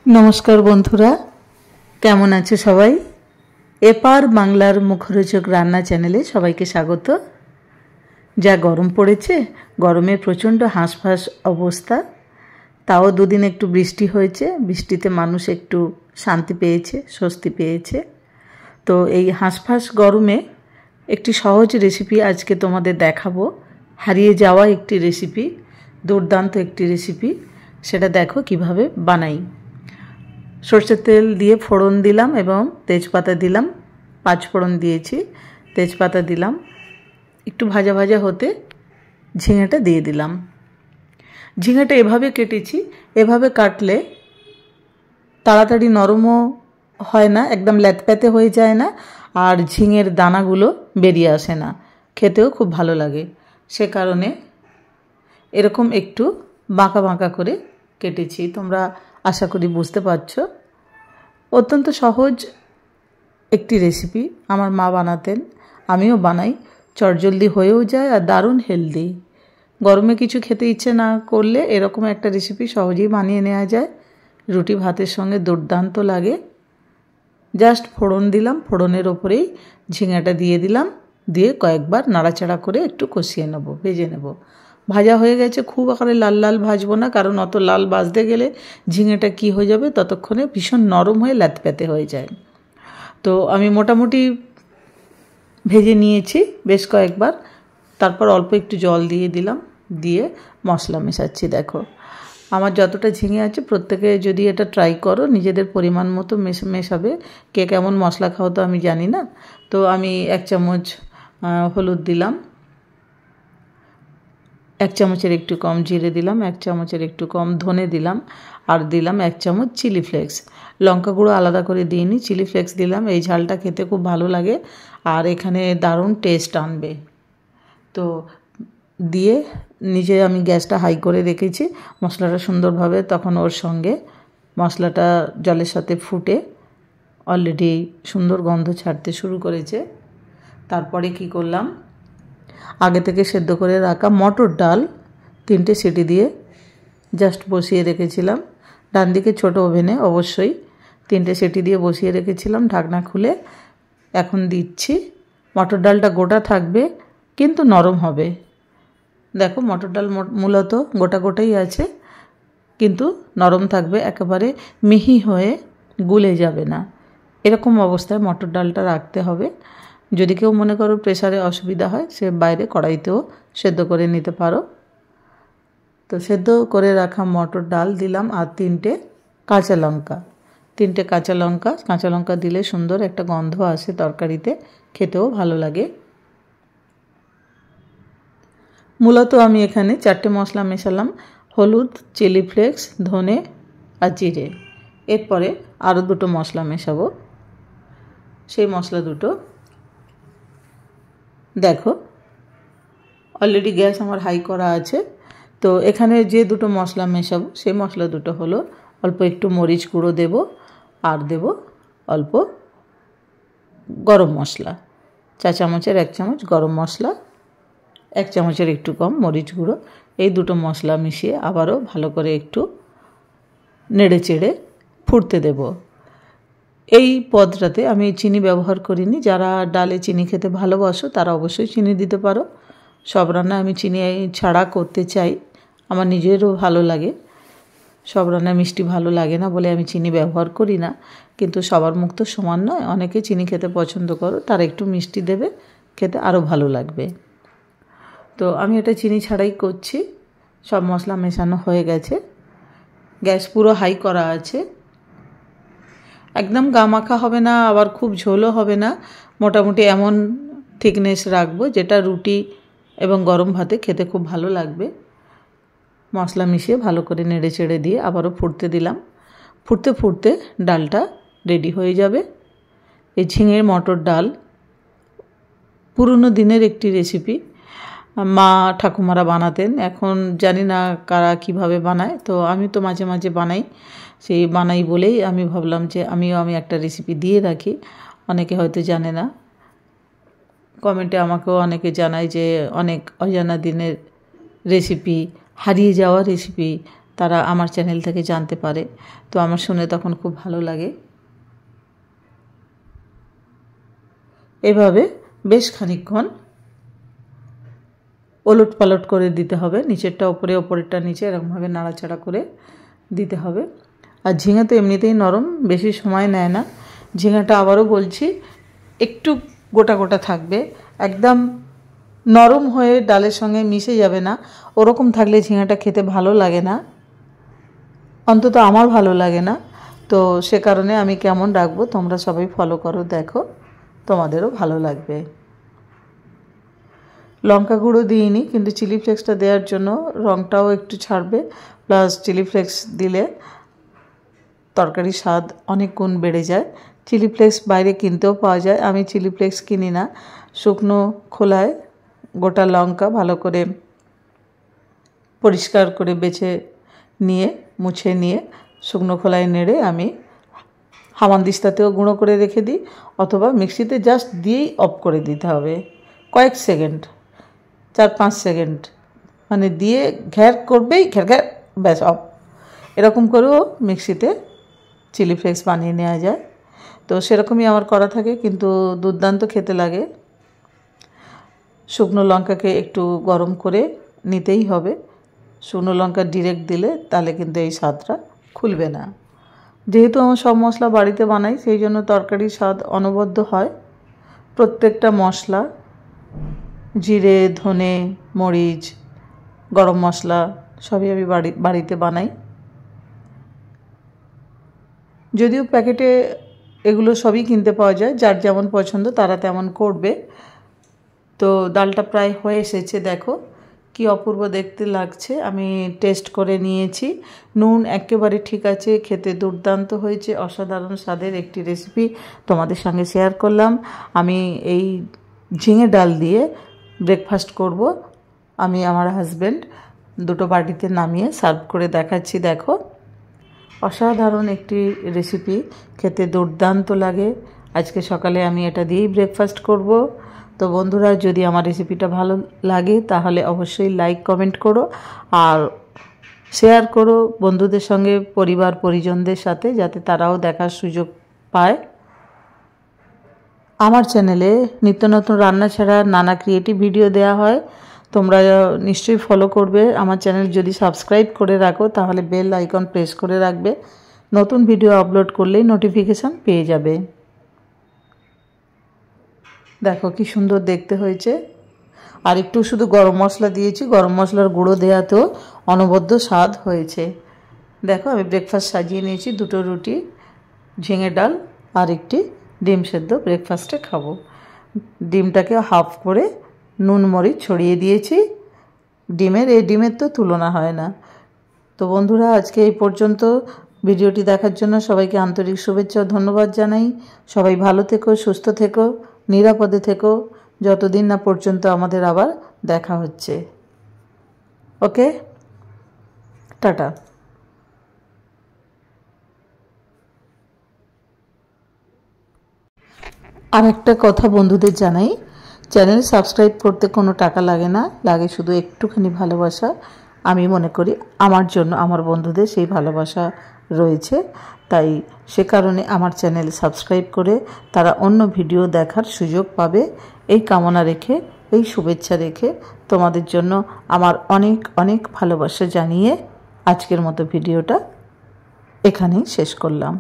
नमस्कार बंधुरा केमन आछो सबाई एपार बांगलार मुखरोचक रान्ना चैनेले सबाइके स्वागत। जा गरम पड़ेছে गरमे प्रचंड हाঁসফাঁস अवस्था ताओ दुदिन एकटू बृष्टि হয়েছে বৃষ্টিতে মানুষ একটু শান্তি পেয়েছে স্বস্তি পেয়েছে। তো এই হাঁসফাঁস গরমে একটি সহজ রেসিপি আজকে তোমাদের দেখাবো। হারিয়ে যাওয়া একটি রেসিপি, দুর্দান্ত একটি রেসিপি, সেটা দেখো কিভাবে বানাই। সরষের তেল দিয়ে ফোড়ন দিলাম এবং তেজপাতা দিলাম, 5 ফোড়ন দিয়েছি, তেজপাতা দিলাম, একটু ভাজা ভাজা হতে ঝিঙেটা দিয়ে দিলাম। ঝিঙেটা এভাবে কেটেছি, এভাবে কাটলে তাড়াতাড়ি নরমও হয় না, একদম ল্যাতপ্যাতে হয়ে যায় না, আর ঝিঙের দানাগুলো বেরিয়ে আসে না, খেতেও খুব ভালো লাগে। সে কারণে এরকম একটু বাঁকা বাঁকা করে কেটেছি। তোমরা আশা করি বুঝতে পারছো। অত্যন্ত সহজ একটি রেসিপি, আমার মা বানাতেন, আমিও বানাই, চটজলদি হয়েও যায় আর দারুণ হেলদি। গরমে কিছু খেতে ইচ্ছে না করলে এরকম একটা রেসিপি সহজেই বানিয়ে নেওয়া যায়, রুটি ভাতের সঙ্গে দুর্দান্ত লাগে। জাস্ট ফোড়ন দিলাম, ফোড়নের ওপরেই ঝিঙাটা দিয়ে দিলাম, দিয়ে কয়েকবার নাড়াচাড়া করে একটু কষিয়ে নেব, ভেজে নেব। ভাজা হয়ে গেছে, খুব আকারে লাল লাল ভাজবো না, কারণ অত লাল ভাজতে গেলে ঝিঙেটা কি হয়ে যাবে, ততক্ষণে ভীষণ নরম হয়ে ল্যাতপ্যাতে হয়ে যায়। তো আমি মোটামুটি ভেজে নিয়েছি বেশ কয়েকবার, তারপর অল্প একটু জল দিয়ে দিলাম, দিয়ে মশলা মেশাচ্ছি। দেখো আমার যতটা ঝিঙে আছে প্রত্যেকে যদি এটা ট্রাই করো, নিজেদের পরিমাণ মতো মেশাবে। কে কেমন মশলা খাও তো আমি জানি না। তো আমি 1 চামচ হলুদ দিলাম, 1 চামচের একটু কম জিরে দিলাম, 1 চামচের একটু কম ধনে দিলাম, আর দিলাম 1 চামচ চিলি ফ্লেক্স। লঙ্কা গুঁড়ো আলাদা করে দিইনি, চিলি ফ্লেক্স দিলাম। এই ঝালটা খেতে খুব ভালো লাগে আর এখানে দারুণ টেস্ট আনবে। তো দিয়ে নিজে আমি গ্যাসটা হাই করে রেখেছি, মশলাটা সুন্দরভাবে তখন ওর সঙ্গে মশলাটা জলের সাথে ফুটে অলরেডি সুন্দর গন্ধ ছাড়তে শুরু করেছে। তারপরে কি করলাম, আগে থেকে সেদ্ধ করে রাখা মটর ডাল 3টে সিটি দিয়ে জাস্ট বসিয়ে রেখেছিলাম, ডান দিকে ছোটো ওভেনে অবশ্যই 3টে সিটি দিয়ে বসিয়ে রেখেছিলাম, ঢাকনা খুলে এখন দিচ্ছি। মটর ডালটা গোটা থাকবে কিন্তু নরম হবে। দেখো মটর ডাল মূলত গোটা গোটাই আছে কিন্তু নরম থাকবে, একেবারে মিহি হয়ে গুলে যাবে না, এরকম অবস্থায় মটর ডালটা রাখতে হবে। যদি কেউ মনে করো প্রেসারে অসুবিধা হয়, সে বাইরে কড়াইতেও সেদ্ধ করে নিতে পারো। তো সেদ্ধ করে রাখা মটর ডাল দিলাম আর 3টে কাঁচা লঙ্কা। 3টে কাঁচা লঙ্কা দিলে সুন্দর একটা গন্ধ আসে তরকারিতে, খেতেও ভালো লাগে। মূলত আমি এখানে 4টে মশলা মেশালাম, হলুদ, চিলি ফ্লেক্স, ধনে আর জিরে। এরপরে আরও 2টো মশলা মেশাবো, সেই মশলা দুটো দেখো অলরেডি গ্যাস আমার হাই করা আছে। তো এখানে যে 2টো মশলা মেশাবো সেই মশলা দুটো হলো, অল্প একটু মরিচ গুঁড়ো দেব আর দেব অল্প গরম মশলা, 4 চামচের 1 চামচ গরম মশলা, 1 চামচের একটু কম মরিচ গুঁড়ো। এই 2টো মশলা মিশিয়ে আবারও ভালো করে একটু নেড়ে চেড়ে ফুটতে দেব। এই পদটাতে আমি চিনি ব্যবহার করিনি, যারা ডালে চিনি খেতে ভালোবাসো তারা অবশ্যই চিনি দিতে পারো। সব রান্না আমি চিনি ছাড়া করতে চাই, আমার নিজেরও ভালো লাগে। সব রান্না মিষ্টি ভালো লাগে না বলে আমি চিনি ব্যবহার করি না, কিন্তু সবার মুখ তো সমান নয়, অনেকে চিনি খেতে পছন্দ করো, তারা একটু মিষ্টি দেবে, খেতে আরও ভালো লাগবে। তো আমি এটা চিনি ছাড়াই করছি। সব মশলা মেশানো হয়ে গেছে, গ্যাস পুরো হাই করা আছে। একদম গামাখা হবে না, আবার খুব ঝোলও হবে না, মোটামুটি এমন থিকনেস রাখবো যেটা রুটি এবং গরম ভাতে খেতে খুব ভালো লাগবে। মশলা মিশিয়ে ভালো করে নেড়ে চেড়ে দিয়ে আবারও ফুটতে দিলাম। ফুটতে ফুটতে ডালটা রেডি হয়ে যাবে। এই ঝিঙের মটর ডাল পুরনো দিনের একটি রেসিপি, মা ঠাকুমারা বানাতেন, এখন জানি না কারা কিভাবে বানায়। তো আমি তো মাঝে মাঝে বানাই, সেই বানাই বলেই আমি ভাবলাম যে আমি একটা রেসিপি দিয়ে রাখি, অনেকে হয়তো জানে না। কমেন্টে আমাকেও অনেকে জানায় যে অনেক অজানা দিনের রেসিপি, হারিয়ে যাওয়া রেসিপি তারা আমার চ্যানেল থেকে জানতে পারে। তো আমার শুনে তখন খুব ভালো লাগে। এভাবে বেশ খানিকক্ষণ ওলট পালট করে দিতে হবে, নিচেরটা ওপরে ওপরেরটা নিচে, এরকমভাবে নাড়াচাড়া করে দিতে হবে। আর ঝিঙে তো এমনিতেই নরম, বেশি সময় নেয় না। ঝিঙেটা আবারও বলছি একটু গোটা গোটা থাকবে, একদম নরম হয়ে ডালের সঙ্গে মিশে যাবে না। ওরকম থাকলে ঝিঙেটা খেতে ভালো লাগে না, অন্তত আমার ভালো লাগে না। তো সে কারণে আমি কেমন রাখবো তোমরা সবাই ফলো করো, দেখো তোমাদেরও ভালো লাগবে। লঙ্কা গুঁড়ো দিইনি, কিন্তু চিলি ফ্লেক্সটা দেওয়ার জন্য রঙটাও একটু ছাড়বে, প্লাস চিলি ফ্লেক্স দিলে তরকারির স্বাদ অনেক গুণ বেড়ে যায়। চিলি ফ্লেক্স বাইরে কিনতেও পাওয়া যায়, আমি চিলি ফ্লেক্স কিনি না। শুকনো খোলায় গোটা লঙ্কা ভালো করে পরিষ্কার করে বেছে নিয়ে মুছে নিয়ে শুকনো খোলায় নেড়ে আমি হামানদিস্তাতেও গুঁড়ো করে রেখে দিই, অথবা মিক্সিতে জাস্ট দিয়েই অফ করে দিতে হবে কয়েক সেকেন্ড, 4-5 সেকেন্ড, মানে দিয়ে ঘ্যার করবেই, ঘ্যার ঘ্যার, ব্যাস অফ। এরকম করেও মিক্সিতে চিলি ফ্লেক্স বানিয়ে নেওয়া যায়। তো সেরকমই আমার করা থাকে, কিন্তু দুর্দান্ত খেতে লাগে। শুকনো লঙ্কাকে একটু গরম করে নিতেই হবে, শুকনো লঙ্কা ডিরেক্ট দিলে তাহলে কিন্তু এই স্বাদটা খুলবে না। যেহেতু আমার সব মশলা বাড়িতে বানাই, সেই জন্য তরকারির স্বাদ অনবদ্য হয়। প্রত্যেকটা মশলা, জিরে, ধনে, মরিচ, গরম মশলা সবই আমি বাড়িতে বানাই। যদিও প্যাকেটে এগুলো সবই কিনতে পাওয়া যায়, যার যেমন পছন্দ তারা তেমন করবে। তো ডালটা প্রায় হয়ে এসেছে, দেখো কি অপূর্ব দেখতে লাগছে। আমি টেস্ট করে নিয়েছি, নুন একেবারে ঠিক আছে, খেতে দুর্দান্ত হয়েছে। অসাধারণ স্বাদের একটি রেসিপি তোমাদের সঙ্গে শেয়ার করলাম। আমি এই ঝিঙে ডাল দিয়ে ব্রেকফাস্ট করব। আমি আমার হাজব্যান্ড দুটো বাটিতে নামিয়ে সার্ভ করে দেখাচ্ছি, দেখো অসাধারণ একটি রেসিপি, খেতে দুর্দান্ত লাগে। আজকে সকালে আমি এটা দিয়েই ব্রেকফাস্ট করব। তো বন্ধুরা, যদি আমার রেসিপিটা ভালো লাগে তাহলে অবশ্যই লাইক কমেন্ট করো আর শেয়ার করো বন্ধুদের সঙ্গে, পরিবার পরিজনদের সাথে, যাতে তারাও দেখার সুযোগ পায়। আমার চ্যানেলে নিত্য নতুন রান্না ছাড়া নানা ক্রিয়েটিভ ভিডিও দেওয়া হয়, তোমরা নিশ্চয়ই ফলো করবে। আমার চ্যানেল যদি সাবস্ক্রাইব করে রাখো তাহলে বেল আইকন প্রেস করে রাখবে, নতুন ভিডিও আপলোড করলেই নোটিফিকেশান পেয়ে যাবে। দেখো কি সুন্দর দেখতে হয়েছে। আর একটু শুধু গরম মশলা দিয়েছি, গরম মশলার গুঁড়ো দেওয়াতেও অনবদ্য স্বাদ হয়েছে। দেখো আমি ব্রেকফাস্ট সাজিয়ে নিয়েছি, দুটো রুটি, ঝিঙে ডাল আর একটি ডিম সেদ্ধ ব্রেকফাস্টে খাবো। ডিমটাকে হাফ করে নুন মরিচ ছড়িয়ে দিয়েছি। ডিমের তো তুলনা হয় না। তো বন্ধুরা, আজকে এই পর্যন্ত। ভিডিওটি দেখার জন্য সবাইকে আন্তরিক শুভেচ্ছা ও ধন্যবাদ জানাই। সবাই ভালো থেকো, সুস্থ থেকো, নিরাপদে থেকো, যতদিন না পর্যন্ত আমাদের আবার দেখা হচ্ছে। ওকে, টাটা। আর একটা কথা বন্ধুদের জানাই, চ্যানেল সাবস্ক্রাইব করতে কোনো টাকা লাগে না, লাগে শুধু একটুখানি ভালোবাসা। আমি মনে করি আমার জন্য আমার বন্ধুদের সেই ভালোবাসা রয়েছে, তাই সে কারণে আমার চ্যানেল সাবস্ক্রাইব করে তারা অন্য ভিডিও দেখার সুযোগ পাবে, এই কামনা রেখে, এই শুভেচ্ছা রেখে তোমাদের জন্য আমার অনেক অনেক ভালোবাসা জানিয়ে আজকের মতো ভিডিওটা এখানেই শেষ করলাম।